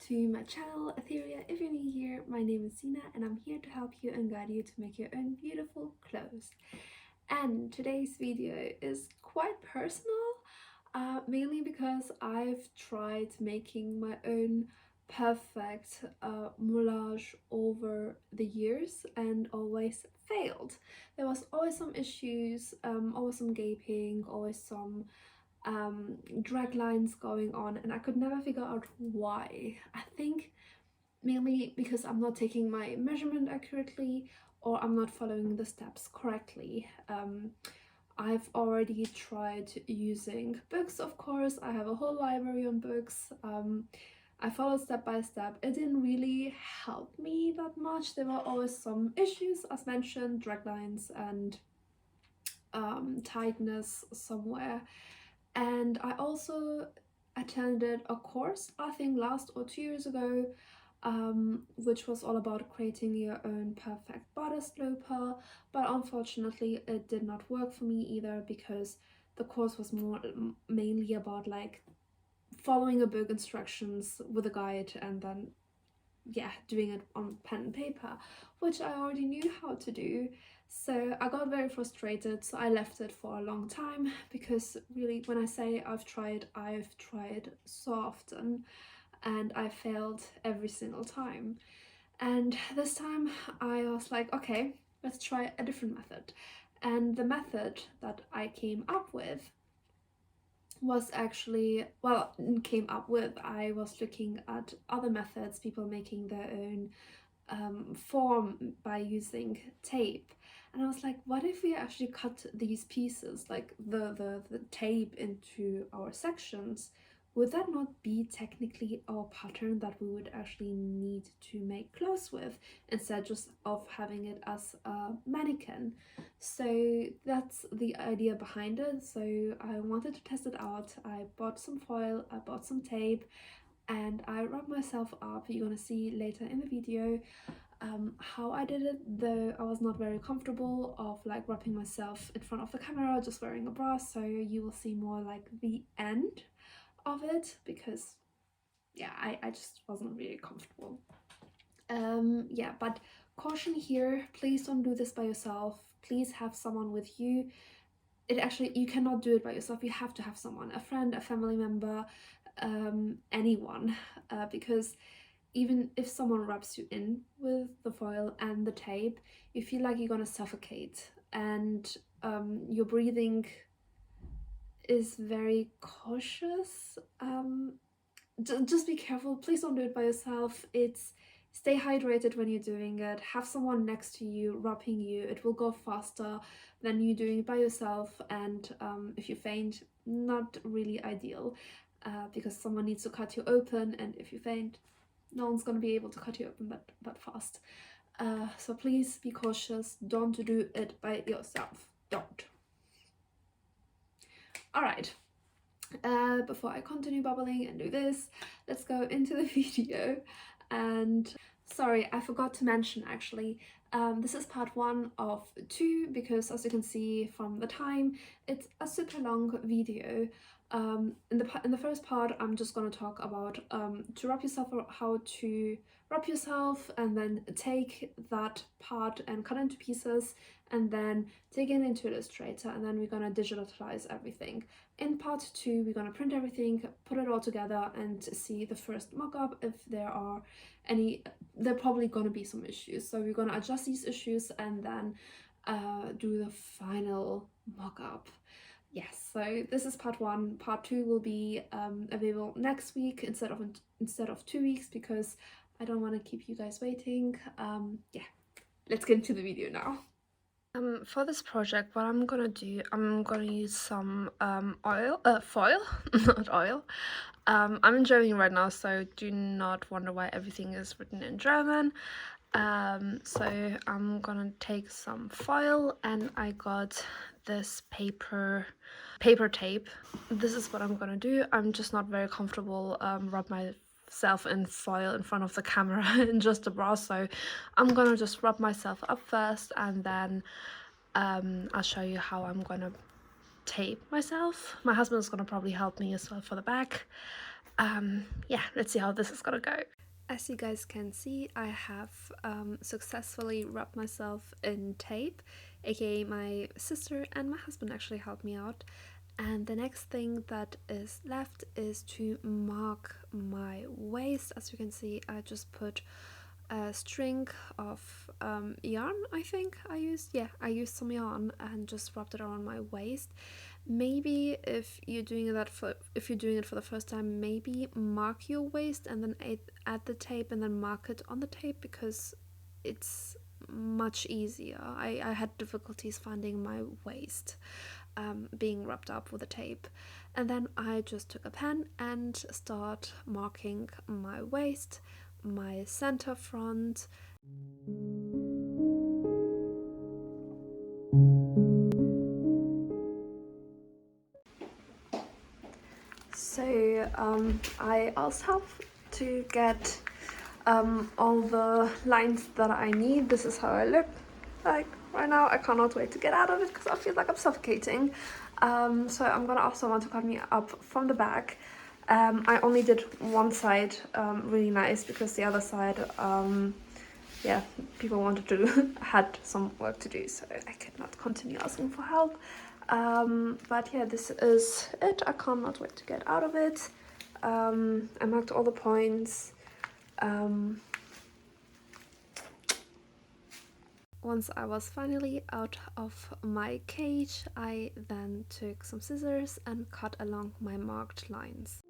to my channel Etheria. If you're new here, my name is Sina and I'm here to help you and guide you to make your own beautiful clothes. And today's video is quite personal, mainly because I've tried making my own perfect moulage over the years and always failed. There was always some issues, always some gaping, always some drag lines going on, and I could never figure out why. I think mainly because I'm not taking my measurement accurately or I'm not following the steps correctly. I've already tried using books, of course. I have a whole library on books. I followed step by step. It didn't really help me that much. There were always some issues, as mentioned, drag lines and tightness somewhere. And I also attended a course, I think last or 2 years ago, which was all about creating your own perfect bodice sloper, but unfortunately it did not work for me either, because the course was mainly about like following a book instructions with a guide and then doing it on pen and paper, which I already knew how to do. So I got very frustrated, so I left it for a long time, because really when I say I've tried so often and I failed every single time. And this time I was like, okay, let's try a different method. And the method that I came up with was actually, I was looking at other methods, people making their own form by using tape, and I was like, what if we actually cut these pieces, like the tape, into our sections? Would that not be technically our pattern that we would actually need to make clothes with, instead just of having it as a mannequin? So that's the idea behind it. So I wanted to test it out. I bought some foil, I bought some tape, and I rubbed myself up. You're gonna see later in the video how I did it, though I was not very comfortable of like rubbing myself in front of the camera just wearing a bra, so you will see more like the end of it, because yeah, I just wasn't really comfortable. But caution here, please don't do this by yourself. Please have someone with you. You cannot do it by yourself. You have to have someone, a friend, a family member, anyone, because even if someone rubs you in with the foil and the tape, you feel like you're gonna suffocate, and your breathing is very cautious. Just be careful. Please don't do it by yourself. Stay hydrated when you're doing it. Have someone next to you rubbing you. It will go faster than you doing it by yourself, and if you faint, not really ideal, because someone needs to cut you open, and if you faint, no one's gonna be able to cut you open that fast. So please be cautious. Don't do it by yourself. Don't. Alright, before I continue babbling and do this, let's go into the video. And sorry, I forgot to mention actually, this is part 1 of 2, because as you can see from the time, it's a super long video. In the first part, I'm just going to talk about to rub yourself, or how to rub yourself, and then take that part and cut into pieces, and then take it into Illustrator, and then we're going to digitalize everything. In part 2, we're going to print everything, put it all together, and see the first mock-up. If there are any, there are probably going to be some issues, so we're going to adjust these issues and then do the final mock-up. Yes, so this is part 1. Part 2 will be available next week instead of 2 weeks, because I don't want to keep you guys waiting. Let's get into the video now. For this project, what I'm gonna do, I'm gonna use some foil, not oil. I'm in Germany right now, so do not wonder why everything is written in German. So I'm gonna take some foil, and I got this paper tape. This is what I'm gonna do. I'm just not very comfortable rub myself in foil in front of the camera in just a bra, so I'm gonna just rub myself up first, and then I'll show you how I'm gonna tape myself. My husband's gonna probably help me as well for the back. Let's see how this is gonna go. As you guys can see, I have successfully wrapped myself in tape, aka my sister and my husband actually helped me out. And the next thing that is left is to mark my waist. As you can see, I just put a string of yarn. I think I used some yarn and just wrapped it around my waist. Maybe if you're doing it for the first time, maybe mark your waist and then add the tape and then mark it on the tape, because it's much easier. I had difficulties finding my waist being wrapped up with a tape, and then I just took a pen and start marking my waist, my center front. So I also have to get all the lines that I need. This is how I look like right now. I cannot wait to get out of it because I feel like I'm suffocating. So I'm gonna also want to cut me up from the back. I only did one side really nice because the other side, yeah, people wanted to had some work to do, so I could not continue asking for help. But yeah, this is it. I cannot wait to get out of it. I marked all the points. Once I was finally out of my cage, I then took some scissors and cut along my marked lines.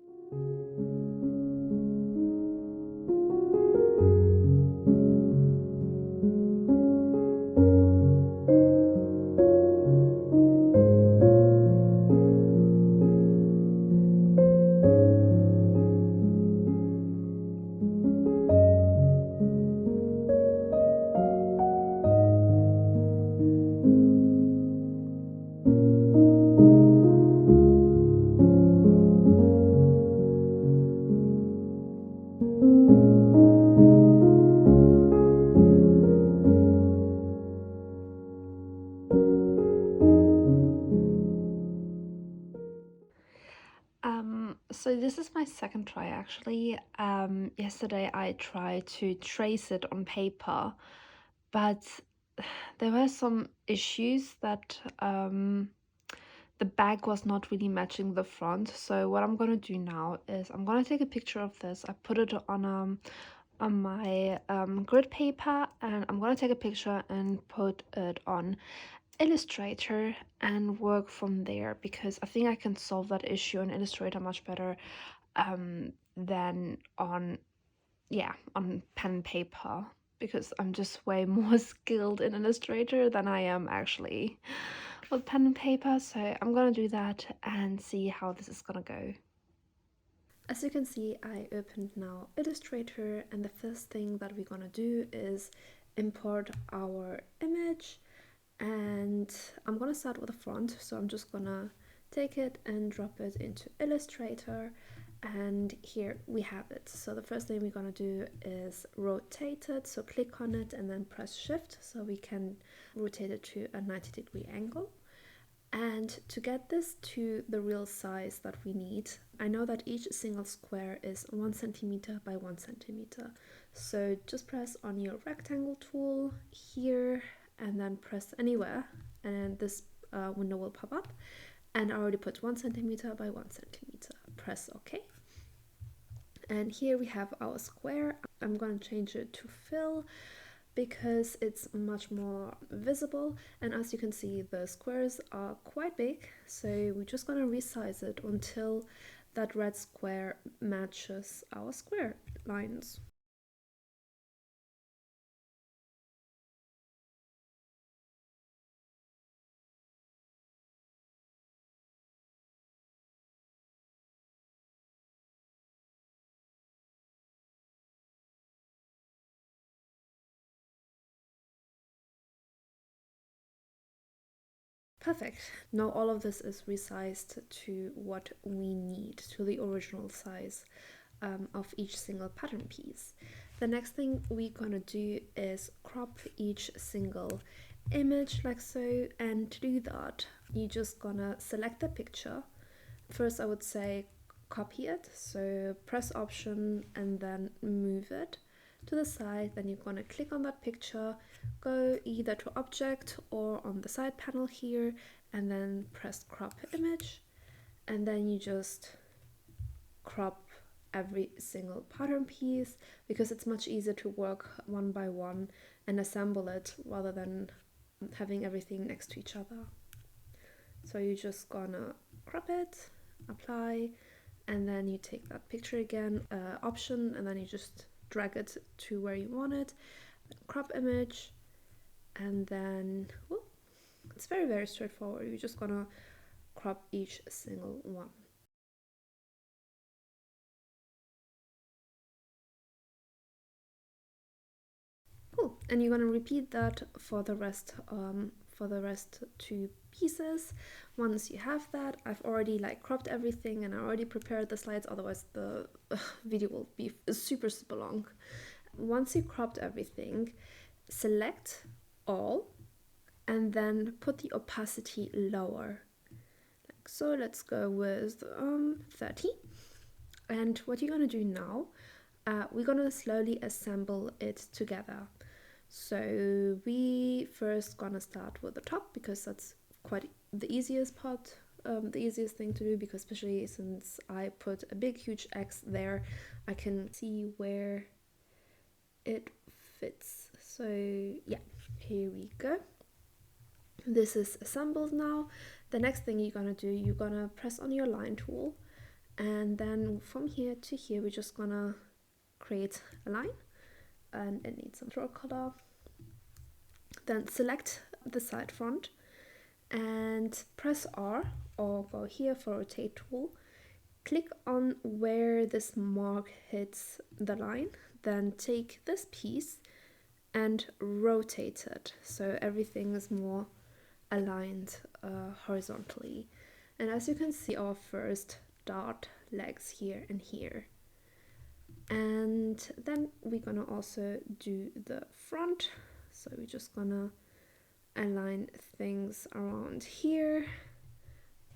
So this is my second try actually. Yesterday I tried to trace it on paper, but there were some issues that the back was not really matching the front. So what I'm gonna do now is I'm gonna take a picture of this. I put it on my grid paper, and I'm gonna take a picture and put it on Illustrator and work from there, because I think I can solve that issue in Illustrator much better than on pen and paper, because I'm just way more skilled in Illustrator than I am actually with pen and paper. So I'm gonna do that and see how this is gonna go. As you can see, I opened now Illustrator, and the first thing that we're gonna do is import our image. And I'm gonna start with the front, so I'm just gonna take it and drop it into Illustrator, and here we have it. So the first thing we're gonna do is rotate it, so click on it and then press shift so we can rotate it to a 90-degree angle. And to get this to the real size that we need, I know that each single square is 1 centimeter by 1 centimeter. So just press on your rectangle tool here and then press anywhere, and this window will pop up. And I already put 1 centimeter by 1 centimeter. Press OK. And here we have our square. I'm going to change it to fill because it's much more visible, and as you can see the squares are quite big, so we're just going to resize it until that red square matches our square lines. Perfect. Now all of this is resized to what we need, to the original size of each single pattern piece. The next thing we're gonna do is crop each single image like so, and to do that you're just gonna select the picture. First I would say copy it. So press Option and then move it to the side. Then you're going to click on that picture, go either to Object or on the side panel here, and then press Crop Image. And then you just crop every single pattern piece, because it's much easier to work one by one and assemble it rather than having everything next to each other. So you're just gonna crop it, apply, and then you take that picture again, Option, and then you just drag it to where you want it, crop image, and then whoop, it's very, very straightforward. You're just gonna crop each single one. Cool. And you're gonna repeat that for the rest two pieces. Once you have that, I've already cropped everything and I already prepared the slides, otherwise the video will be super long. Once you cropped everything, select all and then put the opacity lower. So let's go with 30. And what you're gonna do now, we're gonna slowly assemble it together. So we first gonna start with the top, because that's quite the easiest part, the easiest thing to do, because especially since I put a big huge X there, I can see where it fits. So yeah, here we go. This is assembled now. The next thing you're gonna do, you're gonna press on your line tool, and then from here to here we're just gonna create a line, and it needs some draw color. Then select the side front and press R, or go here for rotate tool. Click on where this mark hits the line, then take this piece and rotate it so everything is more aligned horizontally. And as you can see, our first dart legs here and here. And then we're gonna also do the front. So we're just gonna align things around here.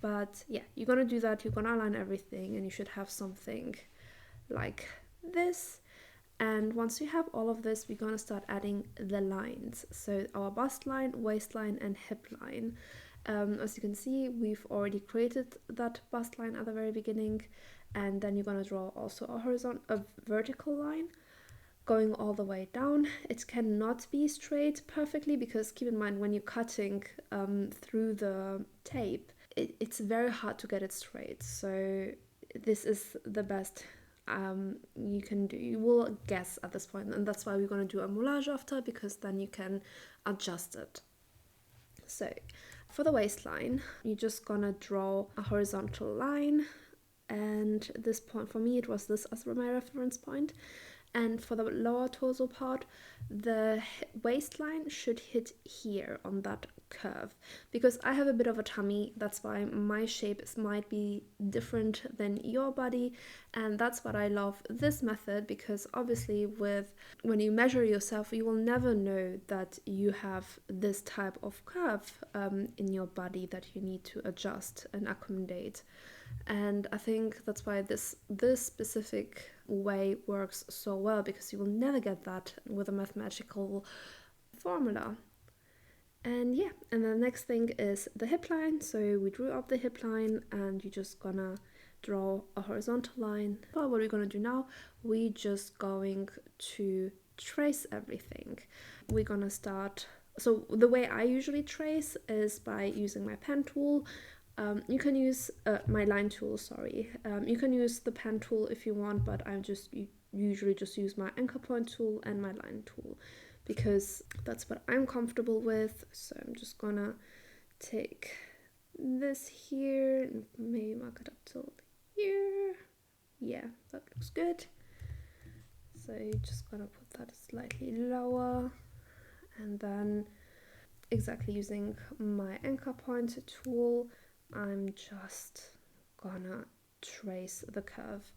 But yeah, you're gonna do that, you're gonna align everything, and you should have something like this. And once we have all of this, we're gonna start adding the lines. So our bust line, waistline, and hip line. As you can see, we've already created that bust line at the very beginning, and then you're gonna draw also a vertical line going all the way down. It cannot be straight perfectly, because keep in mind, when you're cutting through the tape, it's very hard to get it straight. So this is the best you can do. You will guess at this point, and that's why we're going to do a moulage after, because then you can adjust it. So for the waistline, you're just gonna draw a horizontal line, and this point, for me it was this as my reference point. And for the lower torso part, the waistline should hit here on that curve, because I have a bit of a tummy. That's why my shape might be different than your body, and that's what I love this method, because obviously when you measure yourself, you will never know that you have this type of curve in your body that you need to adjust and accommodate. And I think that's why this specific way works so well, because you will never get that with a mathematical formula. And yeah, and the next thing is the hip line. So we drew up the hip line, and you're just gonna draw a horizontal line. But what we're gonna do now, we're just going to trace everything. We're gonna start, so the way I usually trace is by using my pen tool. You can use my line tool, sorry. You can use the pen tool if you want, but I usually just use my anchor point tool and my line tool, because that's what I'm comfortable with. So I'm just gonna take this here and maybe mark it up till here. Yeah, that looks good. So you're just gonna put that slightly lower, and then exactly using my anchor point tool, I'm just gonna trace the curve.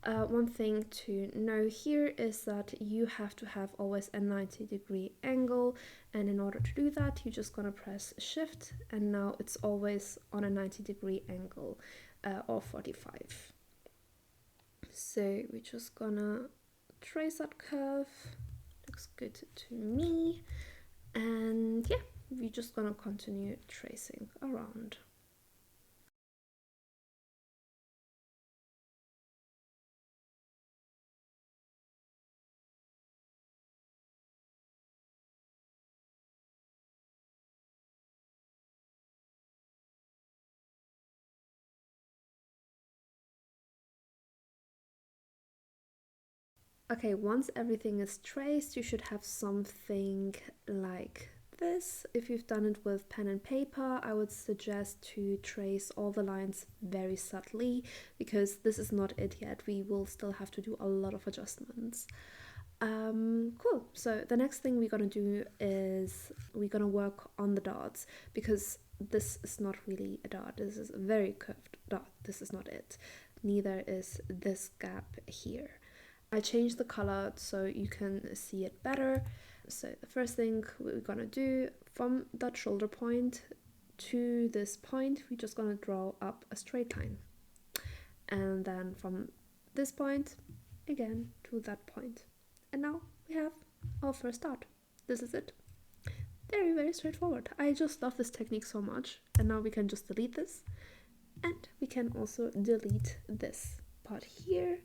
One thing to know here is that you have to have always a 90-degree angle, and in order to do that, you're just gonna press Shift, and now it's always on a 90-degree angle, or 45. So we're just gonna trace that curve. Looks good to me. And yeah, we're just gonna continue tracing around. Okay, once everything is traced, you should have something like this. If you've done it with pen and paper, I would suggest to trace all the lines very subtly, because this is not it yet. We will still have to do a lot of adjustments. Cool. So the next thing we're gonna do is we're gonna work on the dots, because this is not really a dot. This is a very curved dot. This is not it. Neither is this gap here. I changed the color so you can see it better. So the first thing we're gonna do, from that shoulder point to this point, we're just gonna draw up a straight line. And then from this point, again, to that point. And now we have our first dot. This is it. Very, very straightforward. I just love this technique so much. And now we can just delete this. And we can also delete this part here.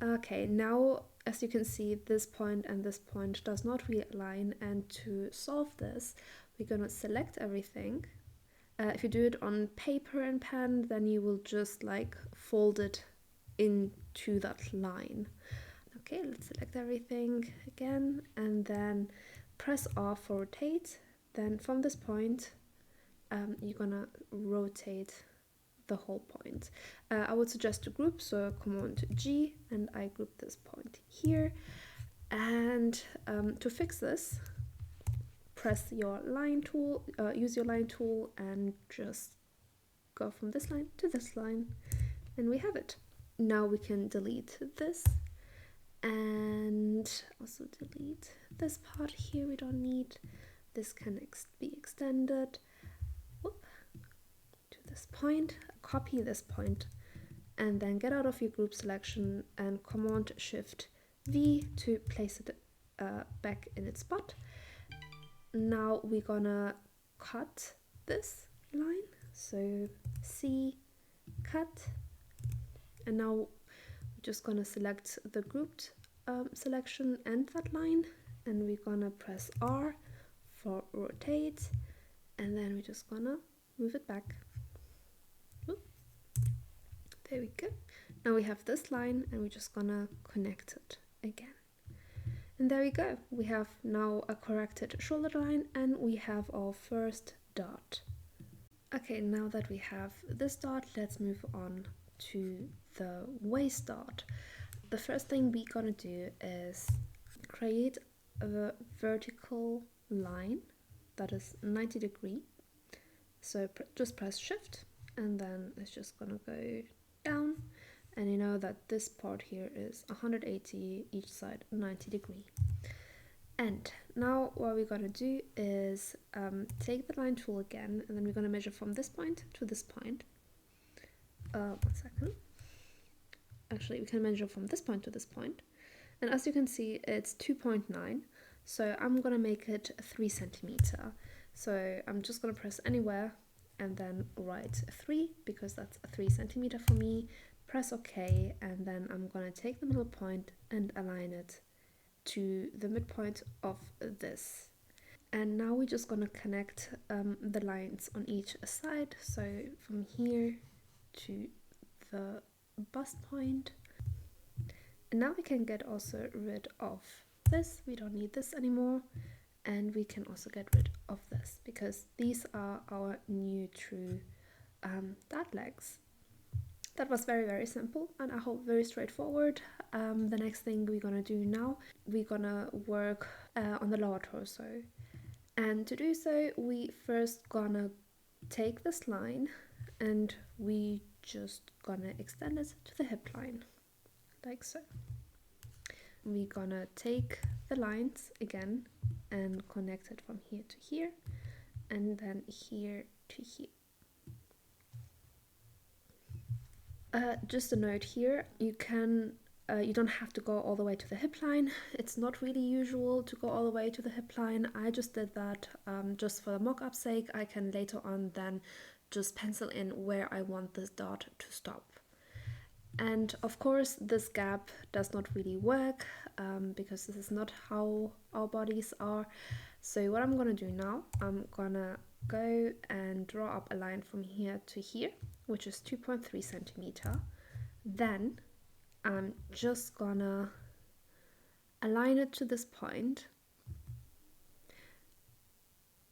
Okay, now as you can see, this point and this point does not realign, and to solve this, we're gonna select everything. If you do it on paper and pen, then you will just like fold it into that line. Okay, let's select everything again, and then press R for rotate. Then from this point, you're gonna rotate the whole point. I would suggest to group, so Command G, and I group this point here. And to fix this, press your line tool, use your line tool, and just go from this line to this line, and we have it. Now we can delete this, and also delete this part here. We don't need this. Can be extended. Whoop. To this point, copy this point, and then get out of your group selection and Command Shift V to place it back in its spot. Now we're gonna cut this line, so C, cut, and now we're just gonna select the grouped selection and that line, and we're gonna press R for rotate, and then we're just gonna move it back. There we go. Now we have this line, and we're just gonna connect it again. And there we go. We have now a corrected shoulder line, and we have our first dot. Okay, now that we have this dot, let's move on to the waist dot. The first thing we're gonna do is create a vertical line that is 90 degrees. So just press Shift, and then it's just gonna go down, and you know that this part here is 180, each side 90 degrees. And now what we're gonna do is take the line tool again, and then we're gonna measure from this point to this point. 1 second. Actually, we can measure from this point to this point, and as you can see, it's 2.9. So I'm gonna make it 3 centimeter. So I'm just gonna press anywhere and then write 3, because that's 3 centimeter for me. Press OK, and then I'm gonna take the middle point and align it to the midpoint of this. And now we're just gonna connect the lines on each side, so from here to the bust point. And now we can get also rid of this. We don't need this anymore. And we can also get rid of this, because these are our new true dart legs. That was very, very simple, and I hope very straightforward. The next thing we're gonna do now, we're gonna work on the lower torso. And to do so, we first gonna take this line, and we just gonna extend it to the hip line, like so. We're gonna take the lines again and connect it from here to here, and then here to here. Just a note here, you don't have to go all the way to the hip line. It's not really usual to go all the way to the hip line. I just did that just for the mock-up sake. I can later on then just pencil in where I want this dot to stop. And of course this gap does not really work because this is not how our bodies are. So what I'm gonna do now, I'm gonna go and draw up a line from here to here, which is 2.3 centimeter. Then I'm just gonna align it to this point,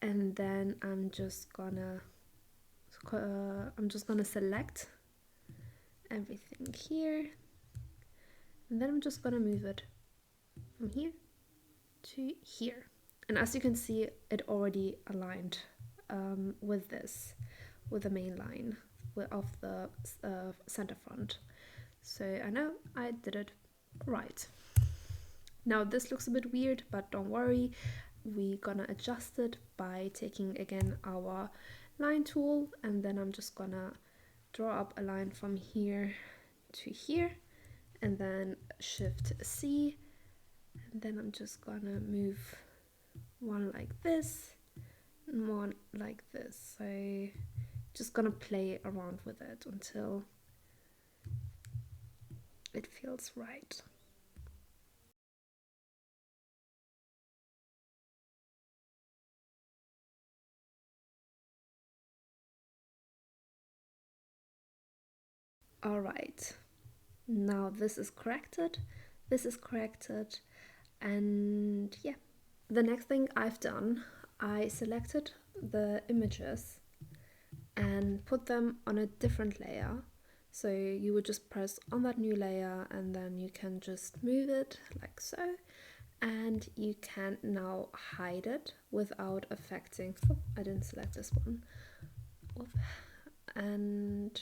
and then I'm just gonna select everything here, and then I'm just gonna move it from here to here. And as you can see, it already aligned with the main line of the center front. So I know I did it right. Now this looks a bit weird, but don't worry, we're gonna adjust it by taking again our line tool, and then I'm just gonna draw up a line from here to here, and then Shift C, and then I'm just gonna move one like this and one like this. So just gonna play around with it until it feels right. All right, now this is corrected, and yeah. The next thing I've done, I selected the images and put them on a different layer. So you would just press on that new layer, and then you can just move it like so, and you can now hide it without affecting, oh, I didn't select this one, and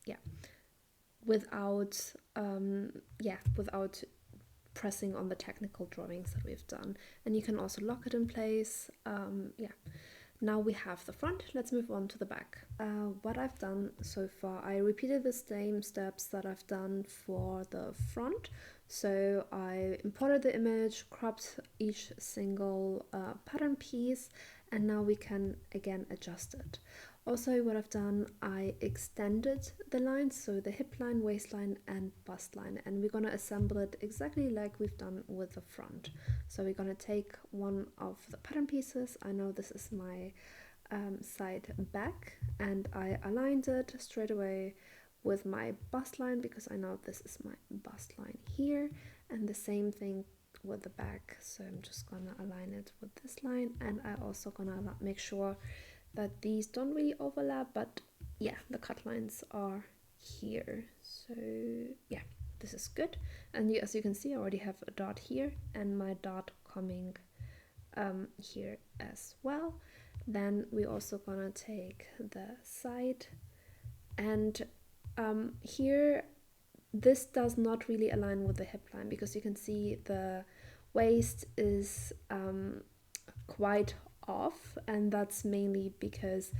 yeah, without pressing on the technical drawings that we've done. And you can also lock it in place. Yeah, now we have the front. Let's move on to the back. What I've done so far, I repeated the same steps that I've done for the front. So I imported the image, cropped each single pattern piece, and now we can again adjust it. Also, what I've done, I extended the lines, so the hip line, waistline, and bust line, and we're gonna assemble it exactly like we've done with the front. So we're gonna take one of the pattern pieces. I know this is my side back, and I aligned it straight away with my bust line because I know this is my bust line here, and the same thing with the back. So I'm just gonna align it with this line, and I also gonna make sure that these don't really overlap, but yeah, the cut lines are here. So yeah, this is good. And as you can see, I already have a dot here and my dot coming here as well. Then we're also gonna take the side, and here this does not really align with the hip line because you can see the waist is quite off, and that's mainly because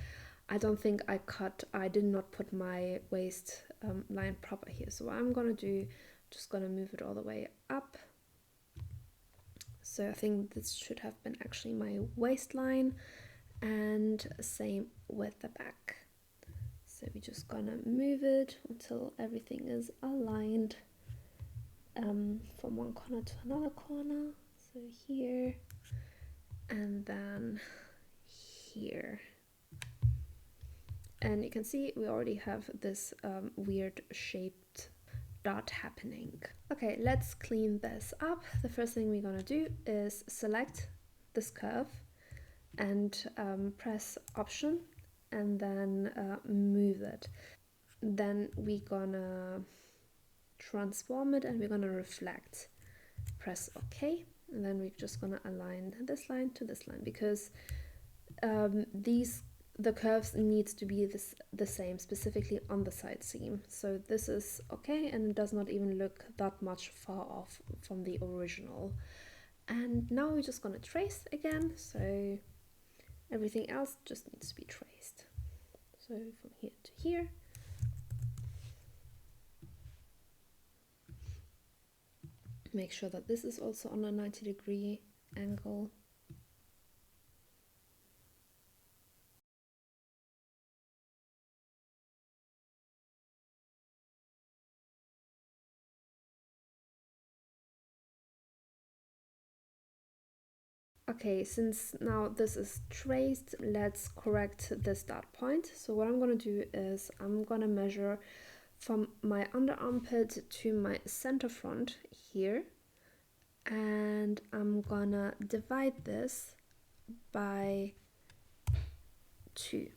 I don't think I did not put my waist line proper here. So what I'm gonna do, just gonna move it all the way up. So I think this should have been actually my waistline, and same with the back. So we're just gonna move it until everything is aligned from one corner to another corner. So here, and then here. And you can see we already have this weird shaped dot happening. Okay, let's clean this up. The first thing we're gonna do is select this curve and press Option, and then move it. Then we're gonna transform it, and we're gonna reflect. Press OK, and then we're just gonna align this line to this line because the curves needs to be the same, specifically on the side seam. So this is okay, and it does not even look that much far off from the original. And now we're just gonna trace again, so everything else just needs to be traced. So from here to here. Make sure that this is also on a 90-degree angle. Okay, since now this is traced, let's correct this dot point. So what I'm going to do is I'm going to measure from my under armpit to my center front here, and I'm gonna divide this by 2.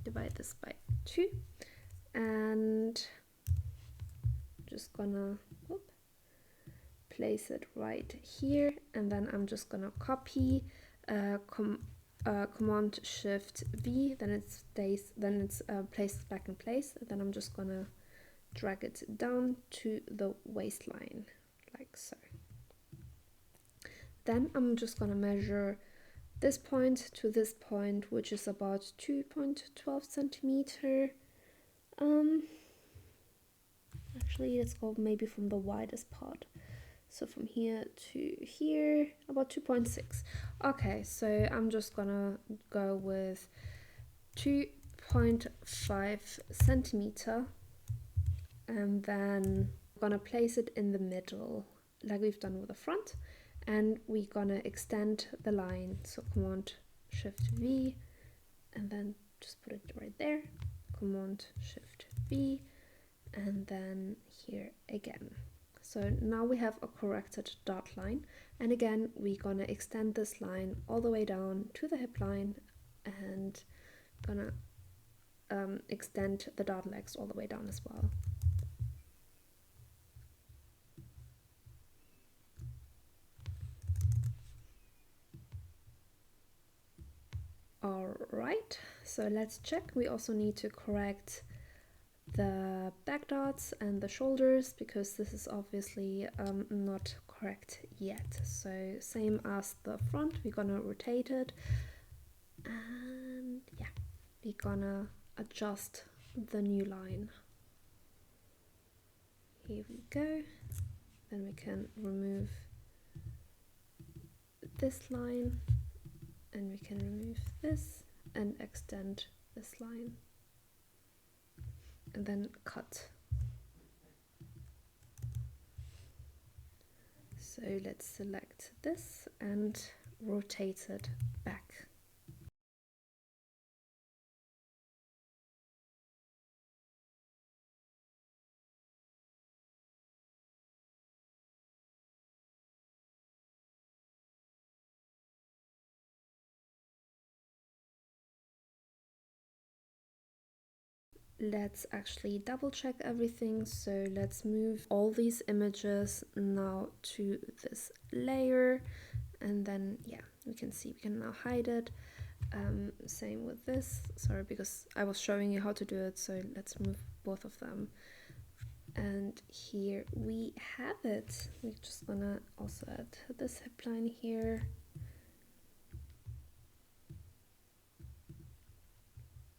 Divide this by 2, and just gonna place it right here, and then I'm just gonna copy Command Shift V, then it stays, then it's placed back in place. Then I'm just gonna drag it down to the waistline like so. Then I'm just gonna measure this point to this point, which is about 2.12 centimeter. Actually, let's go maybe from the widest part. So from here to here, about 2.6. Okay, so I'm just gonna go with 2.5 centimeter, and then I'm gonna place it in the middle, like we've done with the front, and we're gonna extend the line. So Command Shift V, and then just put it right there. Command Shift V, and then here again. So now we have a corrected dot line, and again we're gonna extend this line all the way down to the hip line, and gonna extend the dot legs all the way down as well. Alright, so let's check. We also need to correct the back dots and the shoulders, because this is obviously not correct yet. So same as the front, we're gonna rotate it, and yeah, we're gonna adjust the new line. Here we go. Then we can remove this line, and we can remove this and extend this line, and then cut. So let's select this and rotate it back. Let's actually double check everything. So let's move all these images now to this layer, and then yeah, we can see we can now hide it. Same with this. Sorry, because I was showing you how to do it, so let's move both of them. And here we have it. We're just gonna also add this hip line here.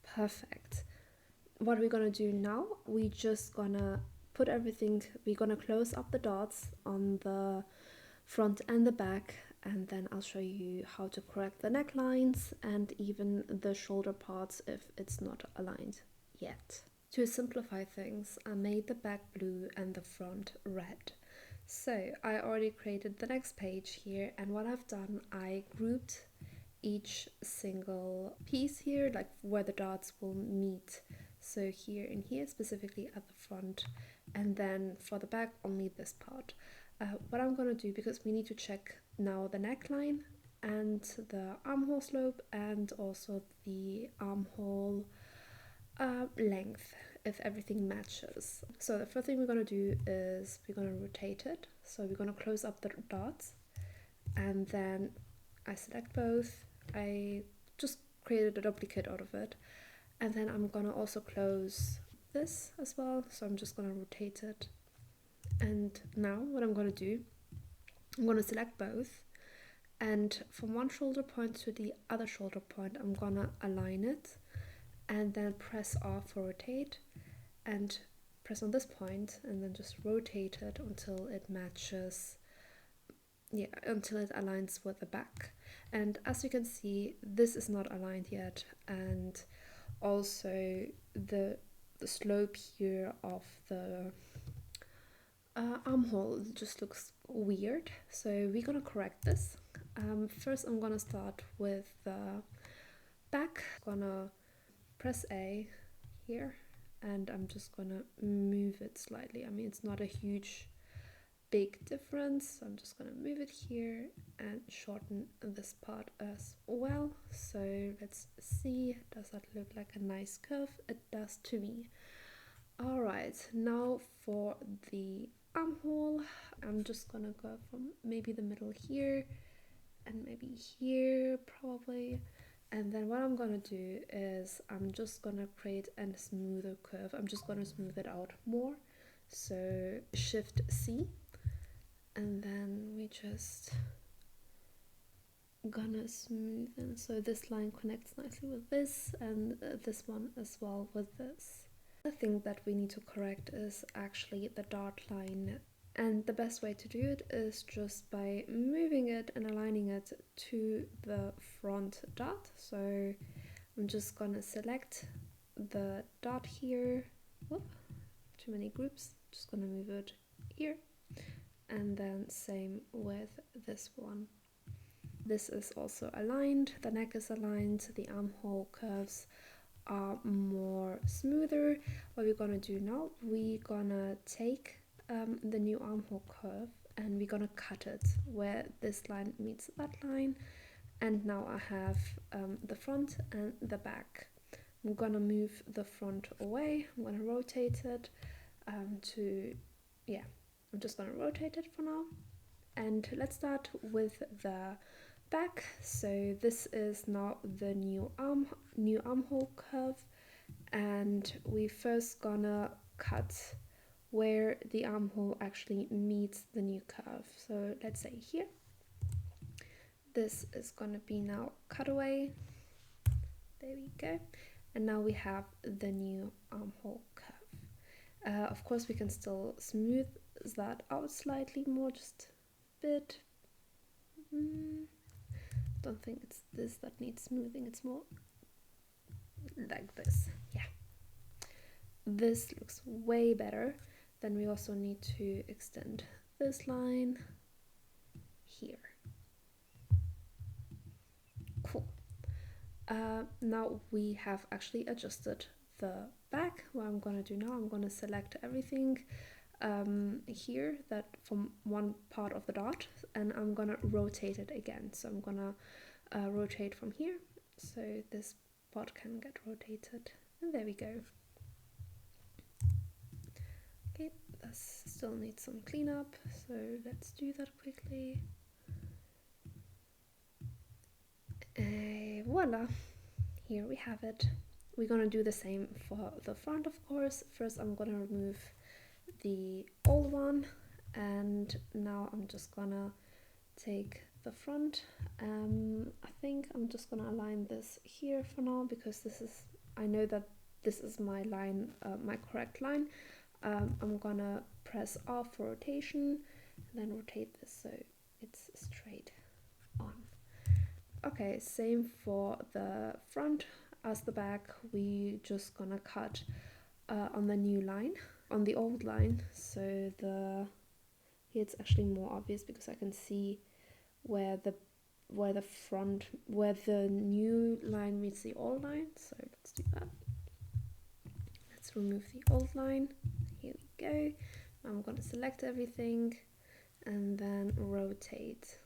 Perfect. What we're gonna do now, we're just gonna put everything, we're gonna close up the dots on the front and the back, and then I'll show you how to correct the necklines and even the shoulder parts if it's not aligned yet. To simplify things, I made the back blue and the front red. So I already created the next page here, and what I've done, I grouped each single piece here, like where the dots will meet. So here and here, specifically at the front, and then for the back, only this part. What I'm going to do, because we need to check now the neckline and the armhole slope and also the armhole length, if everything matches. So the first thing we're going to do is we're going to rotate it. So we're going to close up the dots, and then I select both. I just created a duplicate out of it, and then I'm gonna also close this as well. So I'm just gonna rotate it, and now what I'm gonna do, I'm gonna select both, and from one shoulder point to the other shoulder point, I'm gonna align it, and then press R for rotate, and press on this point, and then just rotate it until it matches yeah, until it aligns with the back. And as you can see, this is not aligned yet, and also the slope here of the armhole just looks weird, so we're gonna correct this. First I'm gonna start with the back. Gonna press A here, and I'm just gonna move it slightly. I mean, it's not a huge big difference, so I'm just gonna move it here and shorten this part as well. So let's see, does that look like a nice curve? It does to me. All right, now for the armhole, I'm just gonna go from maybe the middle here and maybe here probably. And then what I'm gonna do is I'm just gonna create a smoother curve. I'm just gonna smooth it out more. So Shift C, and then we just gonna smoothen. So this line connects nicely with this, and this one as well with this. The thing that we need to correct is actually the dot line, and the best way to do it is just by moving it and aligning it to the front dot. So I'm just gonna select the dot here. Whoop, too many groups. Just gonna move it here, and then same with this one. This is also aligned, the neck is aligned, the armhole curves are more smoother. What we're gonna do now, we're gonna take the new armhole curve and we're gonna cut it where this line meets that line. And now I have the front and the back. I'm gonna move the front away. I'm gonna rotate it I'm just gonna rotate it for now. And let's start with the back. So this is now the new armhole curve, and we first gonna cut where the armhole actually meets the new curve. So let's say here. This is gonna be now cut away. There we go. And now we have the new armhole curve. Of course, we can still smooth that out slightly more, just a bit. Don't think it's this that needs smoothing, it's more like this. Yeah, this looks way better. Then we also need to extend this line here. Cool. Now we have actually adjusted the back. What I'm gonna do now, I'm gonna select everything here that from one part of the dot, and I'm gonna rotate it again. So I'm gonna rotate from here, so this part can get rotated, and there we go. Okay, this still needs some cleanup, so let's do that quickly. Voila, here we have it. We're gonna do the same for the front, of course. First I'm gonna remove the old one, and now I'm just gonna take the front. I think I'm just gonna align this here for now, because this is, I know that this is my line, my correct line. I'm gonna press R for rotation, and then rotate this so it's straight on. Okay, same for the front as the back. We just gonna cut on the new line, on the old line. So here it's actually more obvious because I can see where the new line meets the old line. So let's do that. Let's remove the old line. Here we go. I'm gonna select everything and then rotate.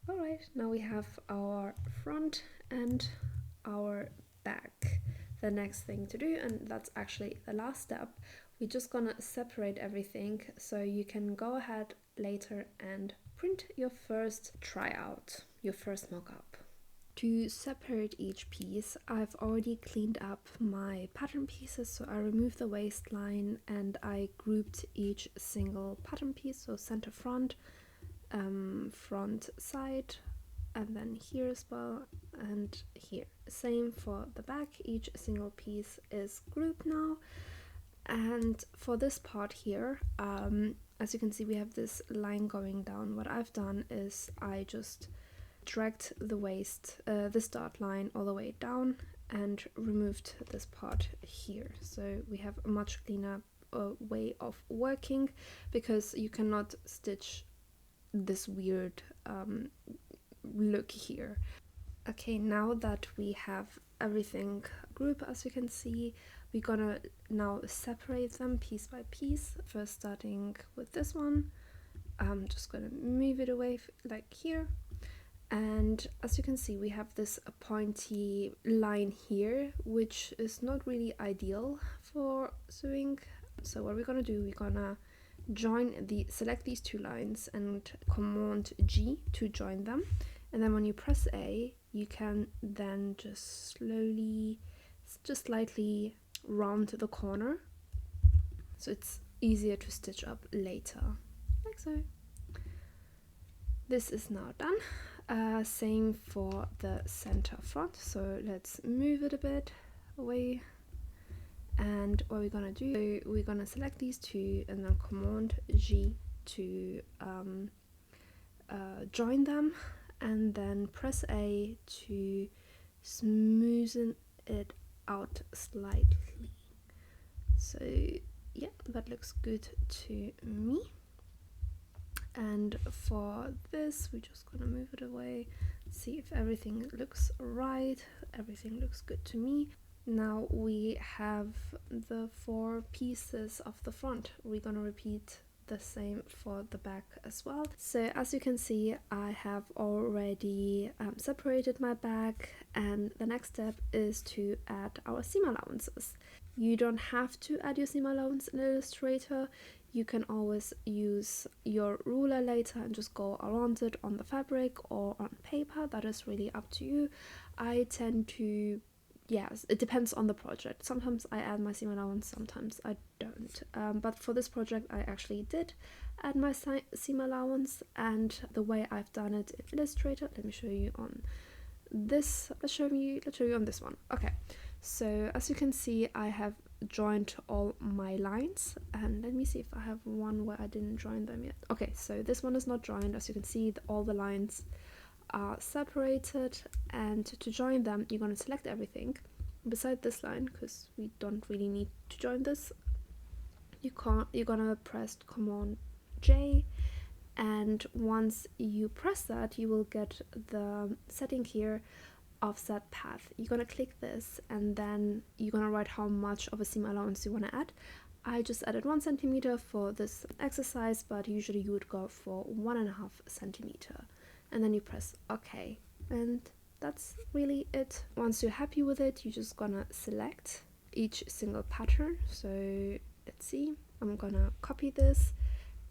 Alright, now we have our front and our back. The next thing to do, and that's actually the last step, we're just gonna separate everything so you can go ahead later and print your first tryout, your first mock-up. To separate each piece, I've already cleaned up my pattern pieces, so I removed the waistline and I grouped each single pattern piece, so center front, front side, and then here as well, and here. Same for the back, each single piece is grouped now. And for this part here, as you can see, we have this line going down. What I've done is I just dragged the waist, the start line all the way down and removed this part here. So we have a much cleaner way of working, because you cannot stitch this weird look here. Okay, now that we have everything grouped, as you can see, we're gonna now separate them piece by piece. First starting with this one, I'm just gonna move it away like here. And as you can see, we have this pointy line here, which is not really ideal for sewing. So what we're gonna do, we're gonna select these two lines and Command G to join them. And then when you press A, you can then just slightly round the corner, so it's easier to stitch up later, like so. This is now done. Same for the center front, so let's move it a bit away. And what we're gonna do, we're gonna select these two and then Command G to join them, and then press A to smoothen it out slightly. So yeah, that looks good to me. And for this, we're just gonna move it away, see if everything looks right. Everything looks good to me. Now we have the 4 pieces of the front. We're gonna repeat the same for the back as well. So as you can see, I have already separated my back, and the next step is to add our seam allowances. You don't have to add your seam allowance in Illustrator. You can always use your ruler later and just go around it on the fabric or on paper. That is really up to you. I tend to, yes, it depends on the project. Sometimes I add my seam allowance, sometimes I don't. But for this project, I actually did add my seam allowance, and the way I've done it in Illustrator, let me show you on this. Let's show you on this one. Okay, so as you can see, I have joined all my lines, and let me see if I have one where I didn't join them yet. Okay, so this one is not joined. As you can see, all the lines are separated, and to join them, you're going to select everything beside this line, because we don't really need to join this. You're gonna press Command J, and once you press that, you will get the setting here, offset path. You're gonna click this, and then you're gonna write how much of a seam allowance you want to add. I just added 1 centimeter for this exercise, but usually you would go for 1.5 centimeter, and then you press OK, and that's really it. Once you're happy with it, you're just gonna select each single pattern. So let's see, I'm gonna copy this,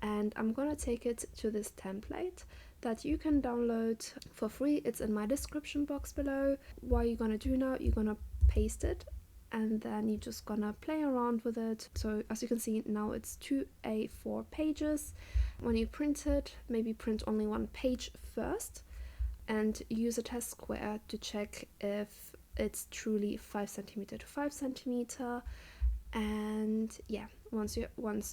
and I'm gonna take it to this template that you can download for free. It's in my description box below. What you're gonna do now, you're gonna paste it, and then you're just gonna play around with it. So as you can see, now it's 2 A4 pages. When you print it, maybe print only 1 page first, and use a test square to check if it's truly 5 centimeter to 5 centimeter. And yeah, once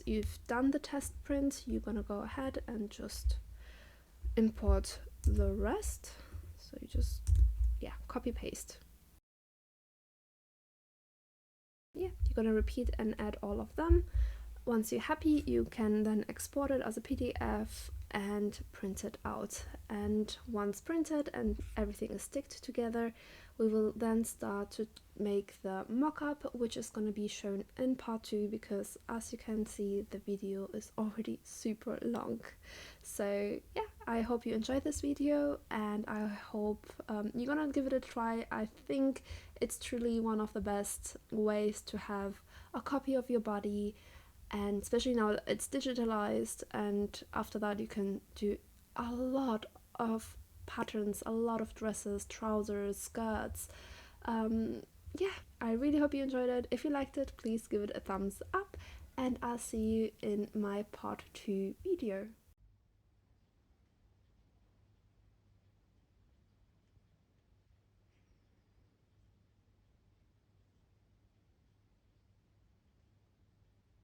you've done the test print, you're gonna go ahead and just import the rest. So you just, yeah, copy paste. Yeah, you're gonna repeat and add all of them. Once you're happy, you can then export it as a PDF and print it out. And once printed and everything is sticked together, we will then start to make the mock-up, which is going to be shown in part 2, because as you can see, the video is already super long. So yeah, I hope you enjoyed this video, and I hope you're gonna give it a try. I think it's truly one of the best ways to have a copy of your body, and especially now it's digitalized, and after that you can do a lot of patterns, a lot of dresses, trousers, skirts. Yeah, I really hope you enjoyed it. If you liked it, please give it a thumbs up, and I'll see you in my part 2 video.